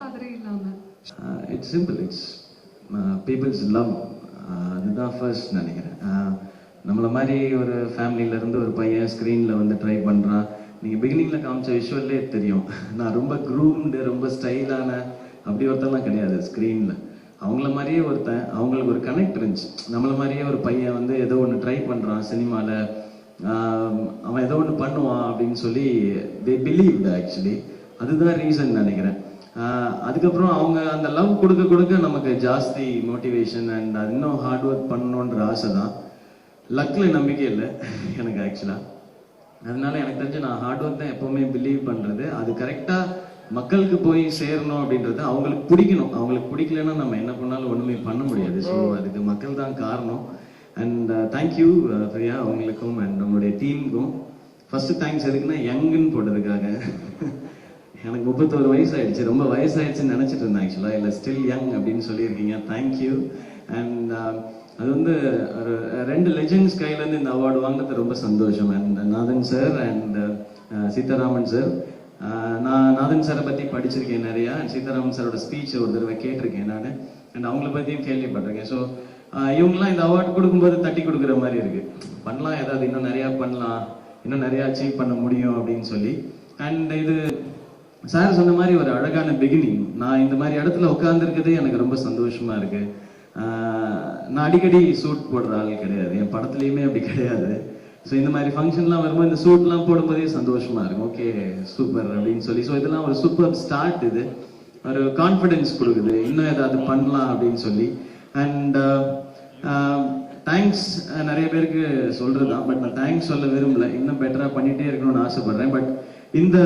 மாதிரி இல்லாம it's simple, it's people's love. அதுதான் ஃபர்ஸ்ட் நினைக்கிறேன். நம்மளை மாதிரி ஒரு ஃபேமிலியிலேருந்து ஒரு பையன் ஸ்க்ரீனில் வந்து ட்ரை பண்ணுறான். நீங்கள் பிகினிங்கில் காமிச்ச விஷுவல்லே தெரியும். நான் ரொம்ப க்ரூம்டு, ரொம்ப ஸ்டைலான அப்படி ஒருத்தெல்லாம் கிடையாது ஸ்க்ரீனில். அவங்கள மாதிரியே ஒருத்தன், அவங்களுக்கு ஒரு கனெக்ட் இருந்துச்சு. நம்மளை மாதிரியே ஒரு பையன் வந்து ஏதோ ஒன்று ட்ரை பண்ணுறான் சினிமாவில், அவன் ஏதோ ஒன்று பண்ணுவான் அப்படின்னு சொல்லி தே பிலீவ்டு ஆக்சுவலி. அதுதான் ரீசன் நினைக்கிறேன். அதுக்கப்புறம் அவங்க அந்த லவ் கொடுக்க கொடுக்க நமக்கு ஜாஸ்தி மோட்டிவேஷன் அண்ட் அது இன்னும் ஹார்ட் ஒர்க் பண்ணணுன்ற ஆசை தான். லக்கில் நம்பிக்கை இல்லை எனக்கு ஆக்சுவலாக. அதனால எனக்கு தெரிஞ்சு நான் ஹார்ட் ஒர்க் தான் எப்போவுமே பிலீவ் பண்ணுறது. அது கரெக்டாக மக்களுக்கு போய் சேரணும் அப்படின்றது அவங்களுக்கு பிடிக்கணும். அவங்களுக்கு பிடிக்கலன்னா நம்ம என்ன பண்ணாலும் ஒன்றுமே பண்ண முடியாது. ஸோ அதுக்கு மக்கள் தான் காரணம். அண்ட் தேங்க்யூ பிரியா, அவங்களுக்கும் அண்ட் உங்களுடைய டீமுக்கும். ஃபர்ஸ்ட் தேங்க்ஸ் எதுக்குன்னா யங்குன்னு போட்டதுக்காக. எனக்கு 31 வயசு ஆயிடுச்சு, ரொம்ப வயசாயிடுச்சுன்னு நினச்சிட்டு இருந்தேன் ஆக்சுவலாக. இல்லை ஸ்டில் யங் அப்படின்னு சொல்லியிருக்கீங்க, தேங்க்யூ. அண்ட் அது வந்து ஒரு 2 லெஜெண்ட்ஸ் கையிலேருந்து இந்த அவார்டு வாங்கினது ரொம்ப சந்தோஷம். And Nathan sir and Sitharaman sir. நான் நாதன் சாரை பற்றி படிச்சிருக்கேன் நிறையா, அண்ட் சீதாராமன் சாரோட ஸ்பீச் ஒரு தடவை கேட்டிருக்கேன் நான், அண்ட் அவங்கள பற்றியும் கேள்விப்பட்டிருக்கேன். ஸோ இவங்கெல்லாம் இந்த அவார்டு கொடுக்கும்போது தட்டி கொடுக்குற மாதிரி இருக்கு. பண்ணலாம், ஏதாவது இன்னும் நிறையா பண்ணலாம், இன்னும் நிறையா அச்சீவ் பண்ண முடியும் அப்படின்னு சொல்லி. அண்ட் இது சார் சொன்ன மாதிரி ஒரு அழகான பிகினிங். நான் இந்த மாதிரி இடத்துல உட்காந்துருக்கதே எனக்கு ரொம்ப சந்தோஷமா இருக்கு. நான் அடிக்கடி சூட் போடுற ஆள் கிடையாது, என் படத்துலையுமே அப்படி கிடையாது. ஸோ இந்த மாதிரி ஃபங்க்ஷன்லாம் வரும்போது இந்த சூட்லாம் போடும்போதே சந்தோஷமா இருக்கும். ஓகே சூப்பர் அப்படின்னு சொல்லி. ஸோ இதெல்லாம் ஒரு சூப்பர் ஸ்டார்ட். இது ஒரு கான்ஃபிடென்ஸ் கொடுக்குது, இன்னும் ஏதாவது பண்ணலாம் அப்படின்னு சொல்லி. அண்ட் தேங்க்ஸ் நிறைய பேருக்கு சொல்றது தான், பட் நான் தேங்க்ஸ் சொல்ல விரும்பல. இன்னும் பெட்டராக பண்ணிட்டே இருக்கணும்னு ஆசைப்படுறேன். பட் இந்த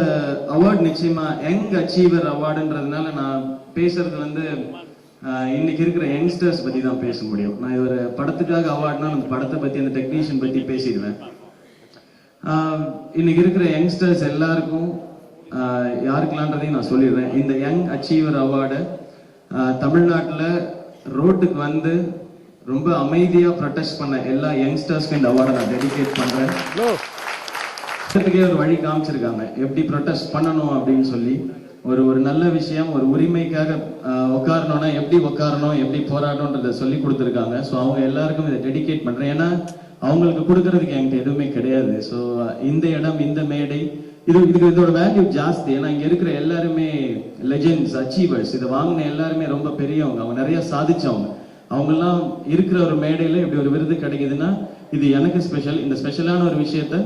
அவார்டு நிச்சயமா யங் அச்சீவர் அவார்டுன்றதுனால நான் பேசுறது வந்து இன்னைக்கு இருக்கிற யங்ஸ்டர்ஸ் பத்தி தான் பேச முடியும். நான் இது ஒரு படத்துக்காக அவார்டுனா அந்த படத்தை பத்தி, அந்த டெக்னீஷியன் பத்தி பேசிடுவேன். இன்னைக்கு இருக்கிற யங்ஸ்டர்ஸ் எல்லாருக்கும் யாருக்கெல்லான்றதையும் நான் சொல்லிடுறேன். இந்த யங் அச்சீவர் அவார்டை தமிழ்நாட்டில் ரோட்டுக்கு வந்து ரொம்ப அமைதியா ப்ரொடெஸ்ட் பண்ண எல்லா யங்ஸ்டர்ஸ்க்கும் இந்த அவார்டை நான் டெடிகேட் பண்றேன். ஒரு வழி காமிச்சிருக்காங்க எப்படி ப்ரொடெஸ்ட் பண்ணணும் அப்படின்னு சொல்லி. ஒரு நல்ல விஷயம், ஒரு உரிமைக்காக உட்காரணும்னா எப்படி உட்காரணும், எப்படி போராடணுன்றத சொல்லி கொடுத்துருக்காங்க. ஸோ அவங்க எல்லாருக்கும் இதை டெடிகேட் பண்றேன். ஏன்னா அவங்களுக்கு கொடுக்கறதுக்கு என்கிட்ட எதுவுமே கிடையாது. ஸோ இந்த இடம், இந்த மேடை, இதோட வேல்யூ ஜாஸ்தி. ஏன்னா இங்க இருக்கிற எல்லாருமே லெஜெண்ட்ஸ், அச்சீவர்ஸ். இதை வாங்கின எல்லாருமே ரொம்ப பெரியவங்க, அவங்க நிறைய சாதிச்சவங்க. அவங்கெல்லாம் இருக்கிற ஒரு மேடையில இப்படி ஒரு விருது கிடைக்குதுன்னா இது எனக்கு ஸ்பெஷல். இந்த ஸ்பெஷலான ஒரு விஷயத்த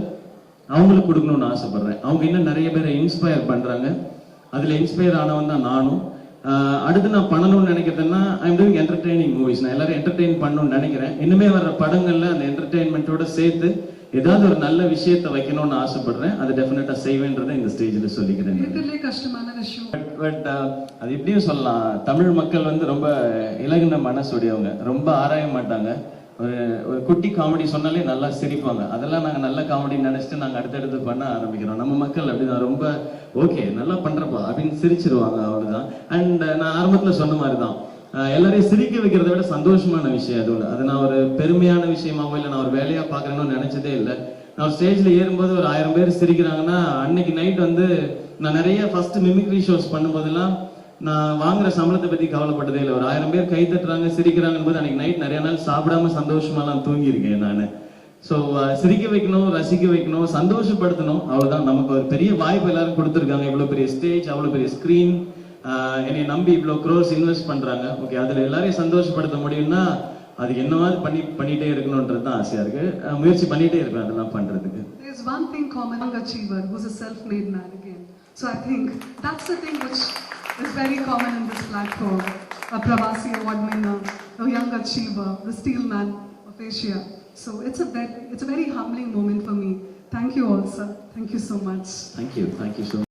அவங்களுக்கு கொடுக்கணும்னு ஆசைப்படுறேன். அவங்க இன்னும் நிறைய பேரை இன்ஸ்பயர் பண்றாங்க. அதுல இன்ஸ்பயர் ஆனவன் தான் நானும். அடுத்து நான் பண்ணணும்னு நினைக்கிறதுன்னா ஐம் டூயிங் என்டர்டெய்னிங் மூவிஸ். நான் எல்லாரும் என்டர்டெயின் பண்ணணும்னு நினைக்கிறேன். இன்னுமே வர்ற படங்கள்ல அந்த என்டர்டெயின்மெண்ட்டோட சேர்த்து ஏதாவது ஒரு நல்ல விஷயத்தை வைக்கணும்னு ஆசைப்படுறேன். அதை டெஃபினட்டா செய்வேன்றதை இந்த ஸ்டேஜ்ல சொல்லிக்கிறேன். கஷ்டமான விஷயம், பட் அது எப்படியும் சொல்லலாம், தமிழ் மக்கள் வந்து ரொம்ப இலகுன மனசுடையவங்க, ரொம்ப ஆராய மாட்டாங்க. ஒரு குட்டி காமெடி சொன்னாலே நல்லா சிரிப்பாங்க. அதெல்லாம் நாங்கள் நல்ல காமெடி நினைச்சிட்டு நாங்கள் அடுத்தடுத்து பண்ண ஆரம்பிக்கிறோம். நம்ம மக்கள் அப்படிதான், ரொம்ப ஓகே நல்லா பண்றப்பா அப்படின்னு சிரிச்சிருவாங்க, அவ்வளவுதான். அண்ட் நான் ஆரம்பத்தில் சொன்ன மாதிரி தான், எல்லாரையும் சிரிக்க வைக்கிறத விட சந்தோஷமான விஷயம் அது ஒன்று. அது நான் ஒரு பெருமையான விஷயமாவோ இல்லை நான் ஒரு வேலையா பார்க்கறேன்னு நினைச்சதே இல்லை. நான் ஸ்டேஜ்ல ஏறும்போது ஒரு 1000 பேர் சிரிக்கிறாங்கன்னா அன்னைக்கு நைட் வந்து நான் நிறைய ஃபர்ஸ்ட் மிமிக்ரி ஷோஸ் பண்ணும்போதெல்லாம் நான் வாங்குற சம்பளத்தை பத்தி கவலைப்பட்டதே இல்லை. ஒரு 1000 பேர் கை தட்டுறாங்க, சிரிக்கிறாங்க போது அன்னைக்கு நைட் நிறைய நாள் சாப்பிடாம சந்தோஷமாலாம் தூங்கி இருக்கேன் நான். ஸோ சிரிக்க வைக்கணும், ரசிக்க வைக்கணும், சந்தோஷப்படுத்தணும், அவ்வளவுதான். நமக்கு ஒரு பெரிய வாய்ப்பு எல்லாரும் கொடுத்துருக்காங்க. இவ்வளவு பெரிய ஸ்டேஜ், அவ்வளவு பெரிய ஸ்கிரீன், என்னை நம்பி இவ்வளவு க்ரோர்ஸ் இன்வெஸ்ட் பண்றாங்க. ஓகே, அதுல எல்லாரையும் சந்தோஷப்படுத்த முடியும்னா அது என்னவாது பண்ணிட்டே இருக்கணும்ன்றது தான் ஆசையா இருக்கு. முயற்சி பண்ணிட்டே இருக்கேன் அதெல்லாம் பண்றதுக்கு. There's one thing common, young achiever who's a self-made man again. So I think that's the thing which is very common in this platform. A Pravasi award winner, a young achiever, the steel man of Asia. So it's a very humbling moment for me. Thank you all, sir. Thank you so much. Thank you so much.